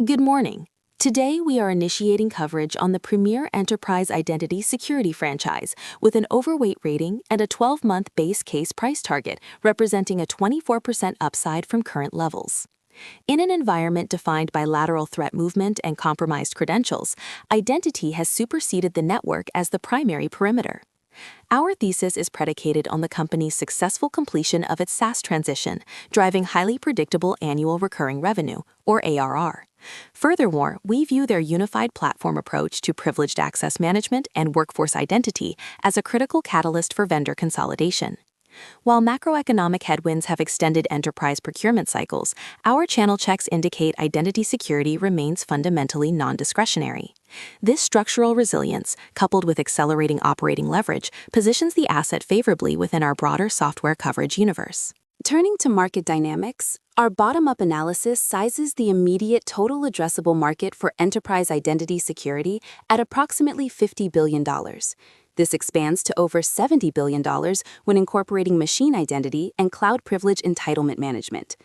Good morning. Today we are initiating coverage on the premier enterprise identity security franchise with an overweight rating and a 12-month base case price target representing a 24% upside from current levels. In an environment defined by lateral threat movement and compromised credentials, identity has superseded the network as the primary perimeter. Our thesis is predicated on the company's successful completion of its SaaS transition, driving highly predictable annual recurring revenue, or ARR. Furthermore, we view their unified platform approach to privileged access management and workforce identity as a critical catalyst for vendor consolidation. While macroeconomic headwinds have extended enterprise procurement cycles, our channel checks indicate identity security remains fundamentally non-discretionary. This structural resilience, coupled with accelerating operating leverage, positions the asset favorably within our broader software coverage universe. Turning to market dynamics, our bottom-up analysis sizes the immediate total addressable market for enterprise identity security at approximately $50 billion. This expands to over $70 billion when incorporating machine identity and cloud privilege entitlement management.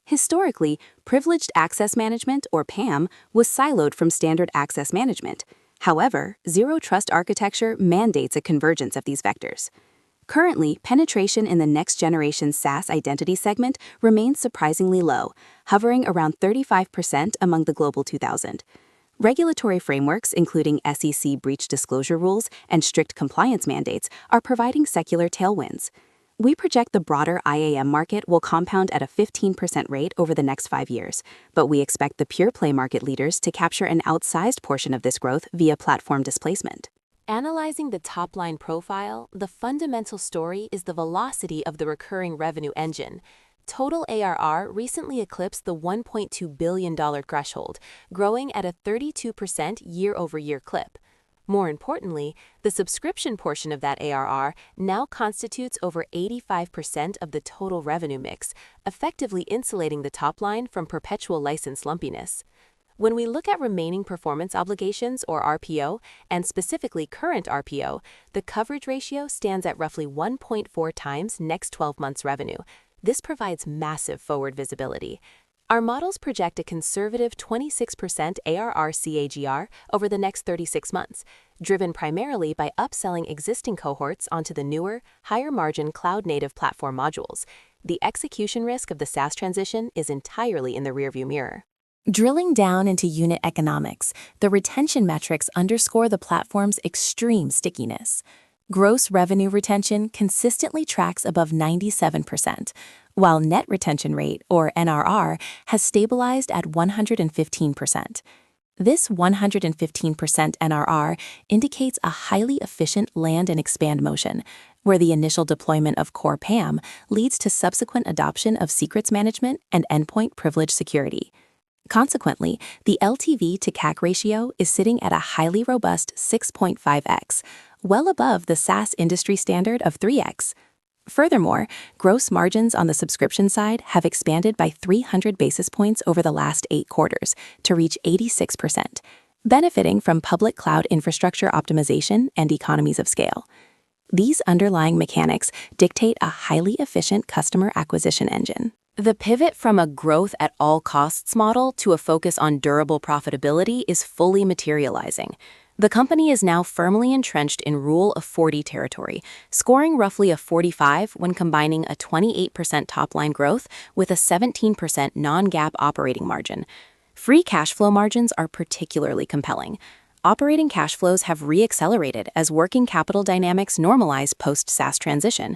Historically, privileged access management, or PAM, was siloed from standard access management. However, zero-trust architecture mandates a convergence of these vectors. Currently, penetration in the next-generation SaaS identity segment remains surprisingly low, hovering around 35% among the Global 2000. Regulatory frameworks, including SEC breach disclosure rules and strict compliance mandates, are providing secular tailwinds. We project the broader IAM market will compound at a 15% rate over the next 5 years, but we expect the pure-play market leaders to capture an outsized portion of this growth via platform displacement. Analyzing the top-line profile, the fundamental story is the velocity of the recurring revenue engine. Total ARR recently eclipsed the $1.2 billion threshold, growing at a 32% year-over-year clip. More importantly, the subscription portion of that ARR now constitutes over 85% of the total revenue mix, effectively insulating the top line from perpetual license lumpiness. When we look at remaining performance obligations, or RPO, and specifically current RPO, the coverage ratio stands at roughly 1.4 times next 12 months' revenue. This provides massive forward visibility. Our models project a conservative 26% ARR CAGR over the next 36 months, driven primarily by upselling existing cohorts onto the newer, higher-margin cloud-native platform modules. The execution risk of the SaaS transition is entirely in the rearview mirror. Drilling down into unit economics, the retention metrics underscore the platform's extreme stickiness. Gross revenue retention consistently tracks above 97%, while net retention rate, or NRR, has stabilized at 115%. This 115% NRR indicates a highly efficient land and expand motion, where the initial deployment of core PAM leads to subsequent adoption of secrets management and endpoint privilege security. Consequently, the LTV to CAC ratio is sitting at a highly robust 6.5x, well above the SaaS industry standard of 3x. Furthermore, gross margins on the subscription side have expanded by 300 basis points over the last 8 quarters to reach 86%, benefiting from public cloud infrastructure optimization and economies of scale. These underlying mechanics dictate a highly efficient customer acquisition engine. The pivot from a growth-at-all-costs model to a focus on durable profitability is fully materializing. The company is now firmly entrenched in Rule of 40 territory, scoring roughly a 45 when combining a 28% top-line growth with a 17% non-GAAP operating margin. Free cash flow margins are particularly compelling. Operating cash flows have re-accelerated as working capital dynamics normalize post-SaaS transition.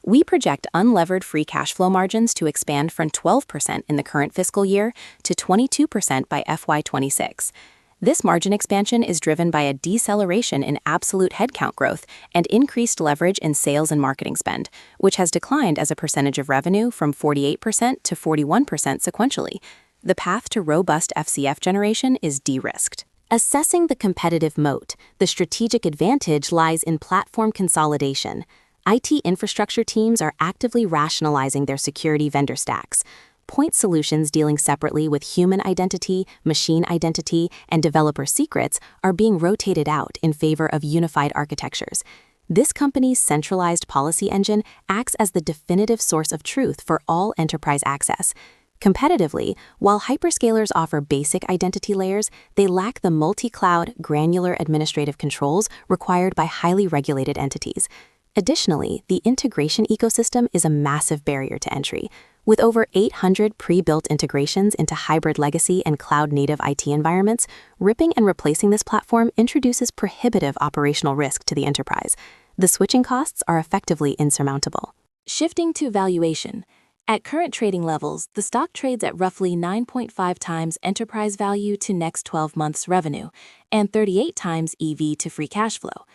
We project unlevered free cash flow margins to expand from 12% in the current fiscal year to 22% by FY26. This margin expansion is driven by a deceleration in absolute headcount growth and increased leverage in sales and marketing spend, which has declined as a percentage of revenue from 48% to 41% sequentially. The path to robust FCF generation is de-risked. Assessing the competitive moat, the strategic advantage lies in platform consolidation. IT infrastructure teams are actively rationalizing their security vendor stacks. Point solutions dealing separately with human identity, machine identity, and developer secrets are being rotated out in favor of unified architectures. This company's centralized policy engine acts as the definitive source of truth for all enterprise access. Competitively, while hyperscalers offer basic identity layers, they lack the multi-cloud, granular administrative controls required by highly regulated entities. Additionally, the integration ecosystem is a massive barrier to entry. With over 800 pre-built integrations into hybrid legacy and cloud-native IT environments, ripping and replacing this platform introduces prohibitive operational risk to the enterprise. The switching costs are effectively insurmountable. Shifting to valuation. At current trading levels, the stock trades at roughly 9.5 times enterprise value to next 12 months revenue and 38 times EV to free cash flow.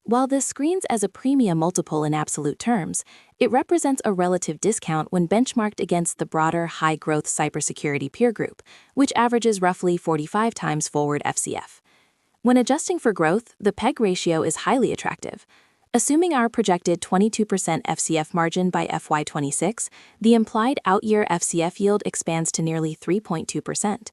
While this screens as a premium multiple in absolute terms, it represents a relative discount when benchmarked against the broader high-growth cybersecurity peer group, which averages roughly 45 times forward FCF. When adjusting for growth, the PEG ratio is highly attractive. Assuming our projected 22% FCF margin by FY26, the implied out-year FCF yield expands to nearly 3.2%.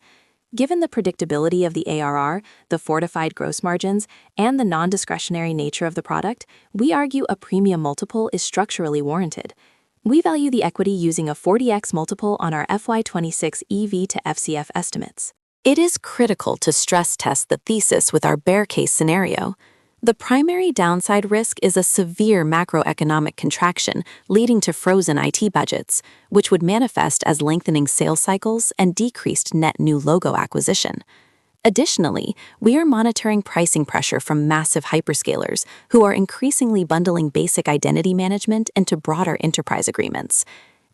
Given the predictability of the ARR, the fortified gross margins, and the non-discretionary nature of the product, we argue a premium multiple is structurally warranted. We value the equity using a 40x multiple on our FY26 EV to FCF estimates. It is critical to stress test the thesis with our bear case scenario. The primary downside risk is a severe macroeconomic contraction leading to frozen IT budgets, which would manifest as lengthening sales cycles and decreased net new logo acquisition. Additionally, we are monitoring pricing pressure from massive hyperscalers who are increasingly bundling basic identity management into broader enterprise agreements.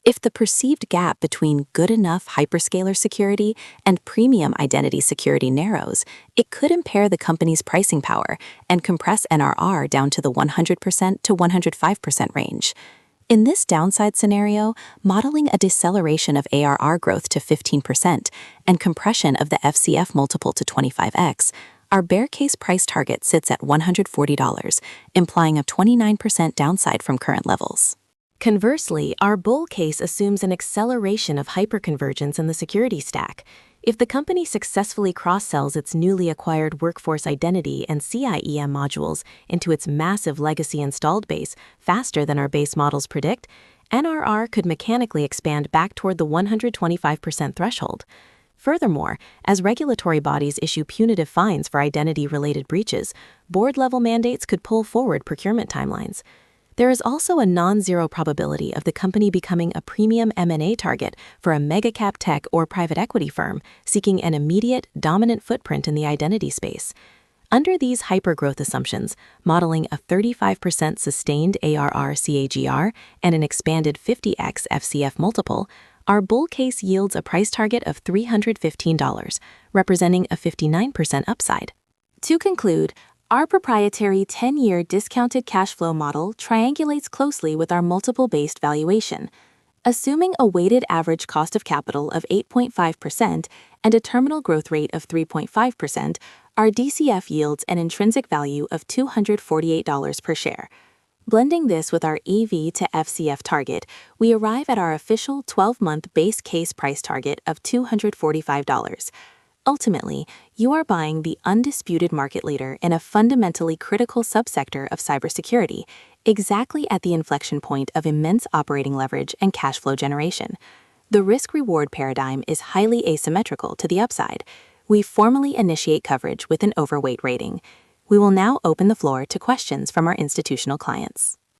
If the perceived gap between good enough hyperscaler security and premium identity security narrows, it could impair the company's pricing power and compress NRR down to the 100% to 105% range. In this downside scenario, modeling a deceleration of ARR growth to 15% and compression of the FCF multiple to 25x, our bear case price target sits at $140, implying a 29% downside from current levels. Conversely, our bull case assumes an acceleration of hyperconvergence in the security stack. If the company successfully cross-sells its newly acquired workforce identity and CIEM modules into its massive legacy installed base faster than our base models predict, NRR could mechanically expand back toward the 125% threshold. Furthermore, as regulatory bodies issue punitive fines for identity-related breaches, board-level mandates could pull forward procurement timelines. There is also a non-zero probability of the company becoming a premium M&A target for a mega-cap tech or private equity firm seeking an immediate, dominant footprint in the identity space. Under these hypergrowth assumptions, modeling a 35% sustained ARR CAGR and an expanded 50x FCF multiple, our bull case yields a price target of $315, representing a 59% upside. To conclude, our proprietary 10-year discounted cash flow model triangulates closely with our multiple-based valuation. Assuming a weighted average cost of capital of 8.5% and a terminal growth rate of 3.5%, our DCF yields an intrinsic value of $248 per share. Blending this with our EV to FCF target, we arrive at our official 12-month base case price target of $245. Ultimately, you are buying the undisputed market leader in a fundamentally critical subsector of cybersecurity, exactly at the inflection point of immense operating leverage and cash flow generation. The risk-reward paradigm is highly asymmetrical to the upside. We formally initiate coverage with an overweight rating. We will now open the floor to questions from our institutional clients.